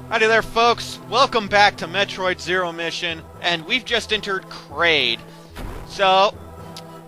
Howdy there, folks. Welcome back to Metroid Zero Mission, and we've just entered Kraid. So,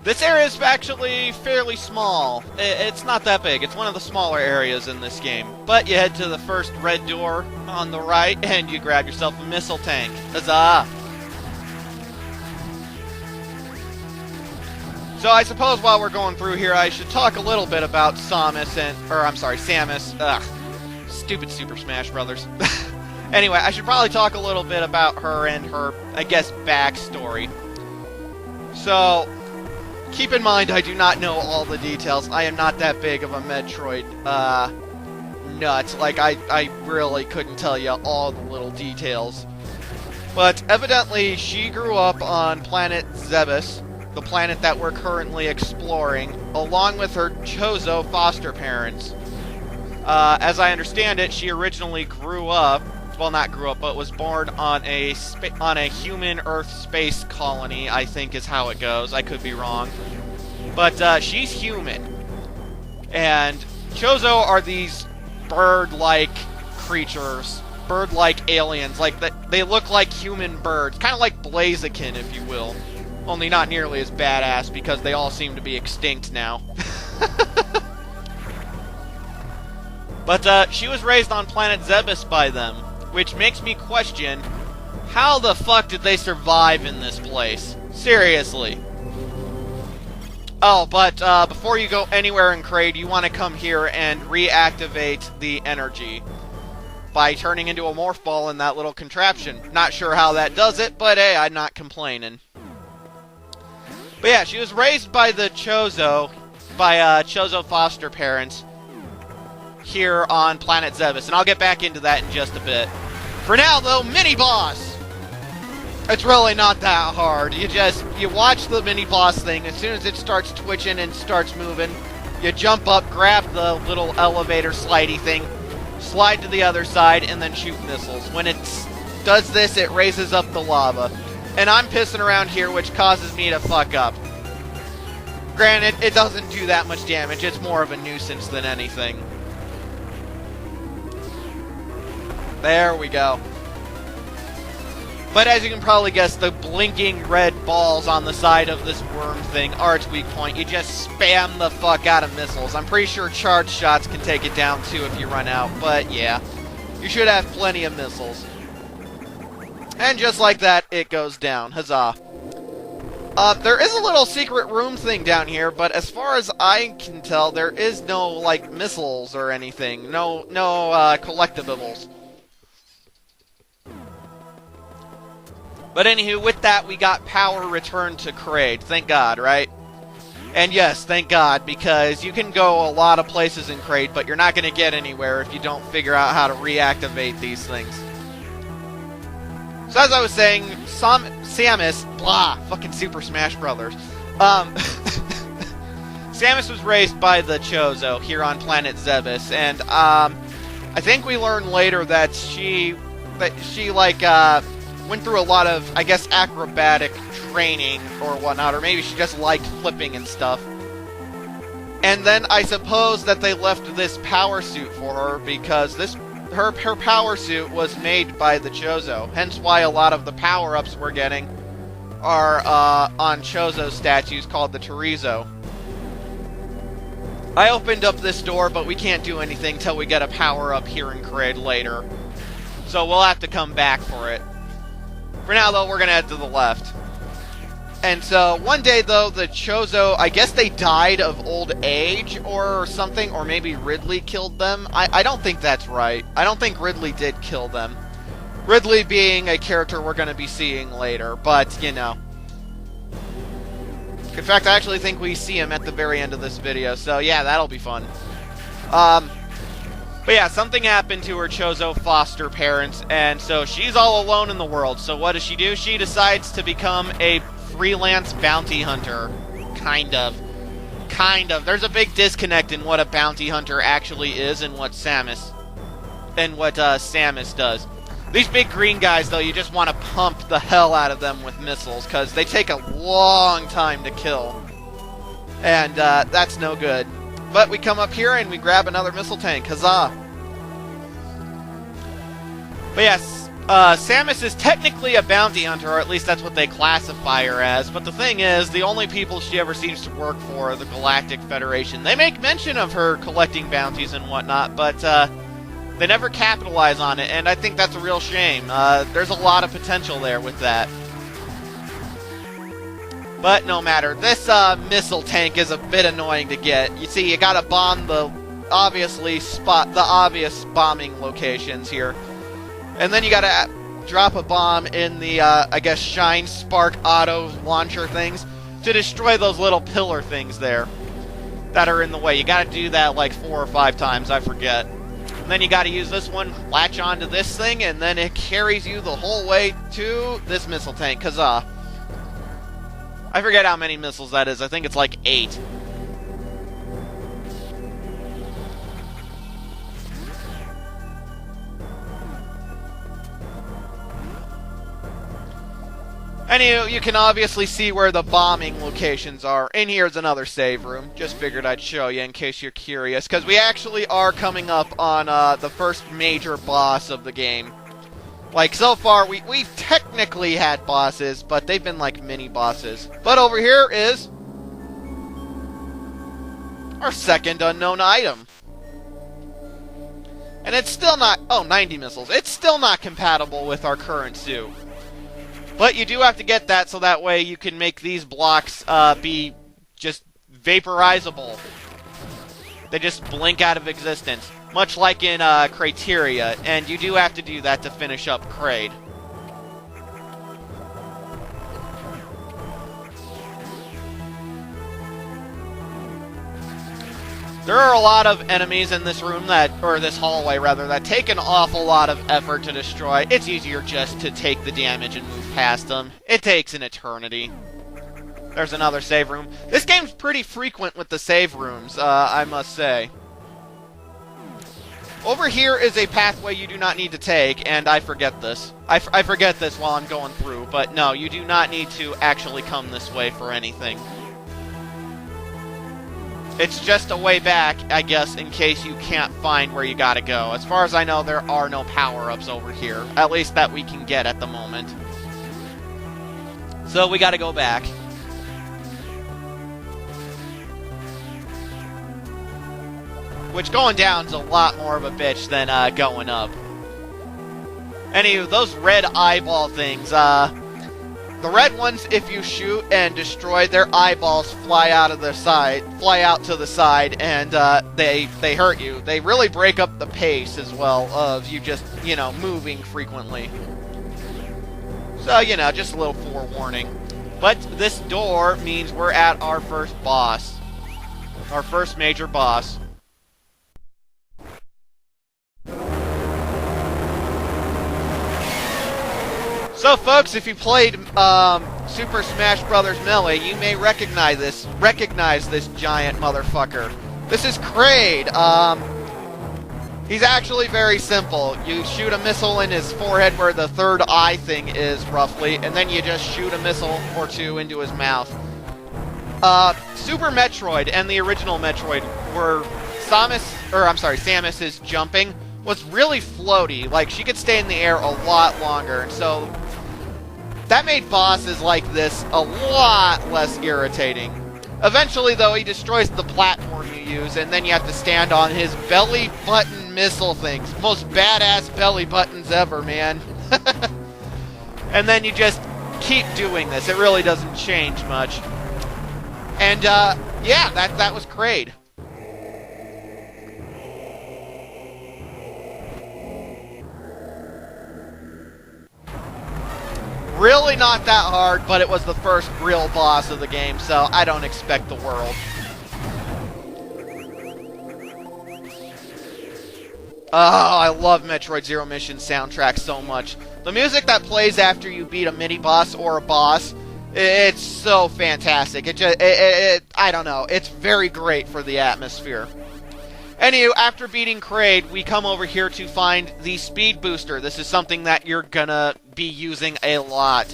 this area is actually fairly small. It's not that big. It's one of the smaller areas in this game. But you head to the first red door on the right, and you grab yourself a missile tank. Huzzah! So I suppose while we're going through here, I should talk a little bit about Samus. Ugh. Stupid Super Smash Brothers. Anyway, I should probably talk a little bit about her and her, I guess, backstory. So, keep in mind, I do not know all the details. I am not that big of a Metroid nut. Like, I really couldn't tell you all the little details. But evidently, she grew up on planet Zebes, the planet that we're currently exploring, along with her Chozo foster parents. As I understand it, she originally grew up, well, not grew up, but was born on a human Earth space colony, I think is how it goes. I could be wrong. But she's human. And Chozo are these bird-like creatures, bird-like aliens. Like, they look like human birds, kind of like Blaziken, if you will. Only not nearly as badass, because they all seem to be extinct now. But she was raised on planet Zebes by them, which makes me question, how the fuck did they survive in this place? Seriously. Oh, but before you go anywhere in Kraid, you want to come here and reactivate the energy by turning into a morph ball in that little contraption. Not sure how that does it, but hey, I'm not complaining. But yeah, she was raised by the Chozo, Chozo foster parents, here on planet Zebes, and I'll get back into that in just a bit. For now, though, mini-boss! It's really not that hard. You watch the mini-boss thing. As soon as it starts twitching and starts moving, you jump up, grab the little elevator slidey thing, slide to the other side, and then shoot missiles. When it does this, it raises up the lava. And I'm pissing around here, which causes me to fuck up. Granted, it doesn't do that much damage. It's more of a nuisance than anything. There we go. But as you can probably guess, the blinking red balls on the side of this worm thing are its weak point. You just spam the fuck out of missiles. I'm pretty sure charge shots can take it down too if you run out, but yeah. You should have plenty of missiles. And just like that, it goes down. Huzzah. There is a little secret room thing down here, but as far as I can tell, there is no, like, missiles or anything. No collectibles. But anywho, with that, we got power returned to Kraid. Thank God, right? And yes, thank God, because you can go a lot of places in Kraid, but you're not going to get anywhere if you don't figure out how to reactivate these things. So as I was saying, Samus, blah, fucking Super Smash Brothers. Samus was raised by the Chozo here on planet Zebes, and I think we learn later that she went through a lot of, I guess, acrobatic training or whatnot, or maybe she just liked flipping and stuff. And then I suppose that they left this power suit for her because her power suit was made by the Chozo, hence why a lot of the power-ups we're getting are on Chozo statues called the Chorizo. I opened up this door, but we can't do anything till we get a power-up here in Kraid later. So we'll have to come back for it. For now, though, we're going to head to the left. And so, one day, though, the Chozo, I guess they died of old age or something, or maybe Ridley killed them. I don't think that's right. I don't think Ridley did kill them. Ridley being a character we're going to be seeing later, but, you know. In fact, I actually think we see him at the very end of this video, so yeah, that'll be fun. But yeah, something happened to her Chozo foster parents, and so she's all alone in the world. So what does she do? She decides to become a freelance bounty hunter. Kind of. There's a big disconnect in what a bounty hunter actually is and what Samus does. These big green guys, though, you just want to pump the hell out of them with missiles, because they take a long time to kill. And that's no good. But we come up here and we grab another missile tank. Huzzah! But yes, Samus is technically a bounty hunter, or at least that's what they classify her as. But the thing is, the only people she ever seems to work for are the Galactic Federation. They make mention of her collecting bounties and whatnot, but they never capitalize on it, and I think that's a real shame. There's a lot of potential there with that. But no matter, this missile tank is a bit annoying to get. You see, you gotta bomb the obvious bombing locations here. And then you gotta drop a bomb in the, I guess, Shine Spark Auto launcher things to destroy those little pillar things there that are in the way. You gotta do that like 4 or 5 times, I forget. And then you gotta use this one, latch onto this thing, and then it carries you the whole way to this missile tank, cause, I forget how many missiles that is. I think it's like 8. Anywho, you can obviously see where the bombing locations are. In here's another save room. Just figured I'd show you in case you're curious, because we actually are coming up on the first major boss of the game. Like, so far, we've technically had bosses, but they've been like mini-bosses. But over here is our second unknown item. And it's still not... Oh, 90 missiles. It's still not compatible with our current suit. But you do have to get that so that way you can make these blocks be just vaporizable. They just blink out of existence. Much like in Criteria, and you do have to do that to finish up Kraid. There are a lot of enemies in this room or this hallway rather, that take an awful lot of effort to destroy. It's easier just to take the damage and move past them. It takes an eternity. There's another save room. This game's pretty frequent with the save rooms, I must say. Over here is a pathway you do not need to take, and I forget this. I forget this while I'm going through, but no, you do not need to actually come this way for anything. It's just a way back, I guess, in case you can't find where you gotta go. As far as I know, there are no power-ups over here, at least that we can get at the moment. So we gotta go back. Which going down's a lot more of a bitch than going up. Anywho, those red eyeball things, the red ones, if you shoot and destroy, their eyeballs fly out to the side, and they hurt you. They really break up the pace as well of you just, you know, moving frequently. So, you know, just a little forewarning. But this door means we're at our first boss. Our first major boss. So, folks, if you played Super Smash Bros. Melee, you may recognize this giant motherfucker. This is Kraid. He's actually very simple. You shoot a missile in his forehead where the third eye thing is, roughly, and then you just shoot a missile or two into his mouth. Super Metroid and the original Metroid were Samus's jumping was really floaty. Like, she could stay in the air a lot longer, and so that made bosses like this a lot less irritating. Eventually, though, he destroys the platform you use, and then you have to stand on his belly button missile things. Most badass belly buttons ever, man. And then you just keep doing this. It really doesn't change much. And, yeah, that was Kraid. Really not that hard, but it was the first real boss of the game, so I don't expect the world. Oh, I love Metroid Zero Mission soundtrack so much. The music that plays after you beat a mini-boss or a boss, it's so fantastic. I don't know, it's very great for the atmosphere. Anywho, after beating Kraid, we come over here to find the speed booster. This is something that you're gonna be using a lot.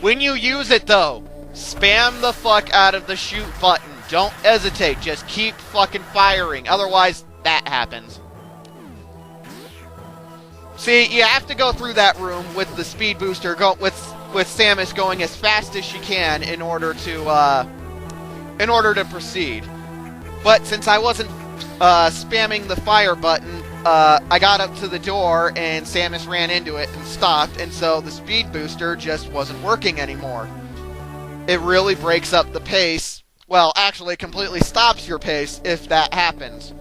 When you use it, though, spam the fuck out of the shoot button. Don't hesitate. Just keep fucking firing. Otherwise, that happens. See, you have to go through that room with the speed booster, with Samus going as fast as she can in order to proceed. But since I wasn't spamming the fire button, I got up to the door and Samus ran into it and stopped, and so the speed booster just wasn't working anymore. It really breaks up the pace. Well, actually, it completely stops your pace if that happens.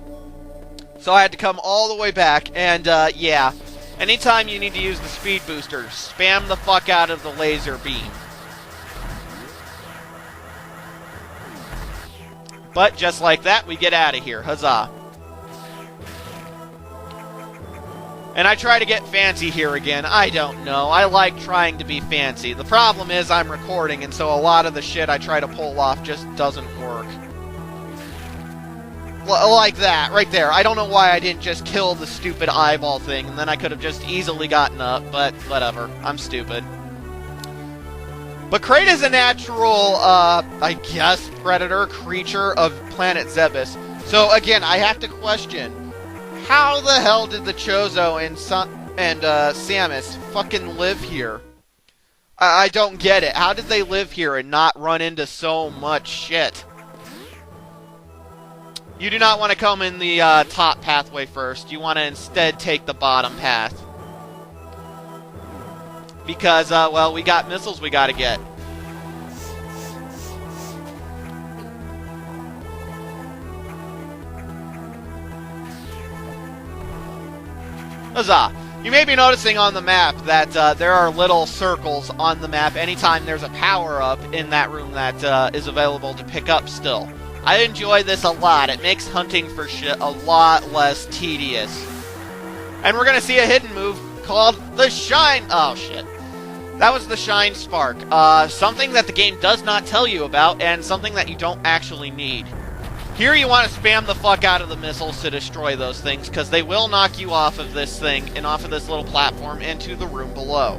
So I had to come all the way back, and yeah. Anytime you need to use the speed booster, spam the fuck out of the laser beam. But just like that, we get out of here. Huzzah. And I try to get fancy here again. I don't know. I like trying to be fancy. The problem is I'm recording, and so a lot of the shit I try to pull off just doesn't work. Like that, right there. I don't know why I didn't just kill the stupid eyeball thing, and then I could have just easily gotten up, but whatever. I'm stupid. But Kraid is a natural, I guess, predator, creature of planet Zebes. So, again, I have to question, how the hell did the Chozo and Samus fucking live here? I don't get it. How did they live here and not run into so much shit? You do not want to come in the top pathway first. You want to instead take the bottom path. Because, well, we got missiles we gotta get. Huzzah! You may be noticing on the map that there are little circles on the map anytime there's a power-up in that room that is available to pick up still. I enjoy this a lot. It makes hunting for shit a lot less tedious. And we're gonna see a hidden move called the Shine... Oh, shit. That was the Shine Spark. Something that the game does not tell you about, and something that you don't actually need. Here you want to spam the fuck out of the missiles to destroy those things, because they will knock you off of this thing, and off of this little platform, into the room below.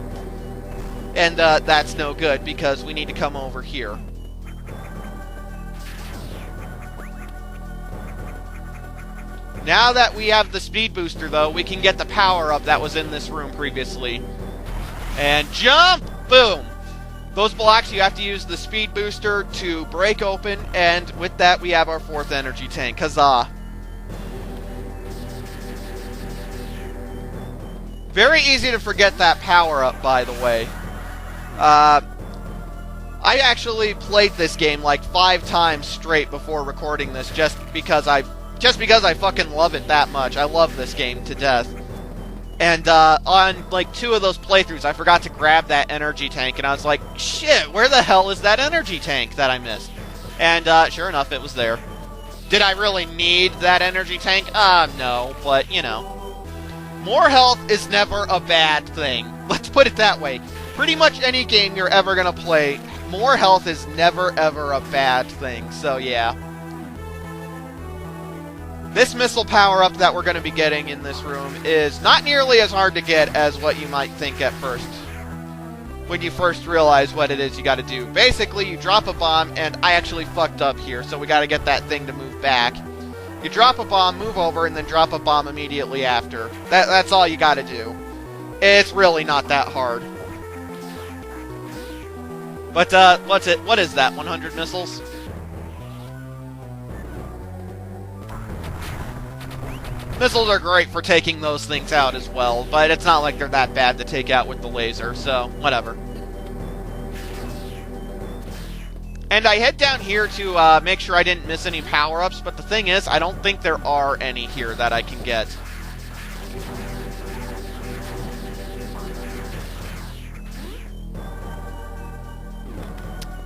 And that's no good, because we need to come over here. Now that we have the speed booster, though, we can get the power-up that was in this room previously. And jump! Boom! Those blocks, you have to use the speed booster to break open, and with that, we have our 4th energy tank. Huzzah! Very easy to forget that power-up, by the way. I actually played this game like 5 times straight before recording this, just because I fucking love it that much. I love this game to death. And on like 2 of those playthroughs, I forgot to grab that energy tank, and I was like, shit, where the hell is that energy tank that I missed? And sure enough, it was there. Did I really need that energy tank? No, but, you know. More health is never a bad thing. Let's put it that way. Pretty much any game you're ever gonna play, more health is never ever a bad thing, so yeah. This missile power-up that we're going to be getting in this room is not nearly as hard to get as what you might think at first, when you first realize what it is you got to do. Basically, you drop a bomb, and I actually fucked up here, so we got to get that thing to move back. You drop a bomb, move over, and then drop a bomb immediately after. That's all you got to do. It's really not that hard. But, what is that, 100 missiles? Missiles are great for taking those things out as well, but it's not like they're that bad to take out with the laser, so whatever. And I head down here to make sure I didn't miss any power-ups, but the thing is, I don't think there are any here that I can get.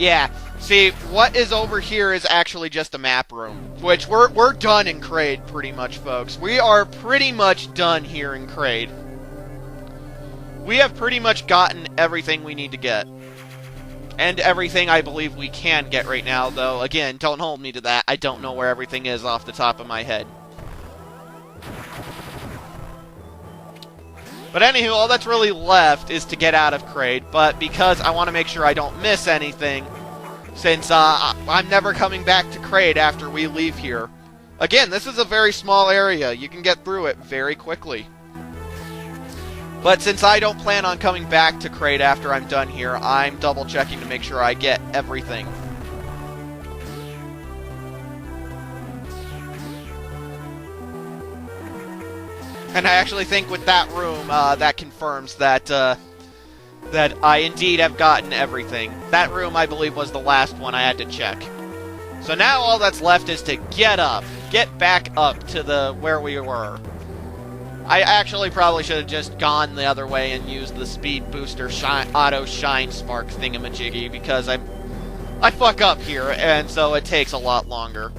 Yeah, see, what is over here is actually just a map room, which we're done in Kraid, pretty much, folks. We are pretty much done here in Kraid. We have pretty much gotten everything we need to get. And everything I believe we can get right now, though, again, don't hold me to that. I don't know where everything is off the top of my head. But anywho, all that's really left is to get out of Kraid, but because I want to make sure I don't miss anything, since I'm never coming back to Kraid after we leave here. Again, this is a very small area. You can get through it very quickly. But since I don't plan on coming back to Crate after I'm done here, I'm double checking to make sure I get everything. And I actually think with that room, that confirms that that I indeed have gotten everything. That room, I believe, was the last one I had to check. So now all that's left is to get back up to the where we were. I actually probably should have just gone the other way and used the speed booster auto shine spark thingamajiggy, because I fuck up here, and so it takes a lot longer.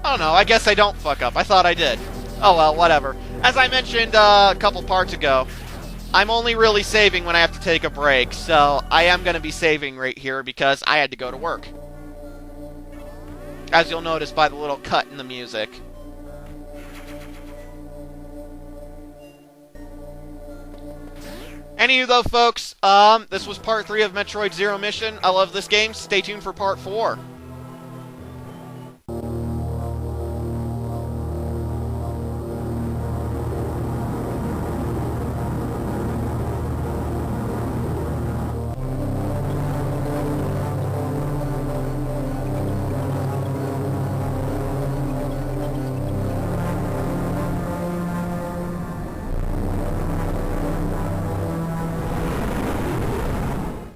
I don't know, I guess I don't fuck up. I thought I did. Oh well, whatever. As I mentioned a couple parts ago, I'm only really saving when I have to take a break, so I am going to be saving right here because I had to go to work. As you'll notice by the little cut in the music. Anywho though, folks, this was part 3 of Metroid Zero Mission. I love this game. Stay tuned for part 4.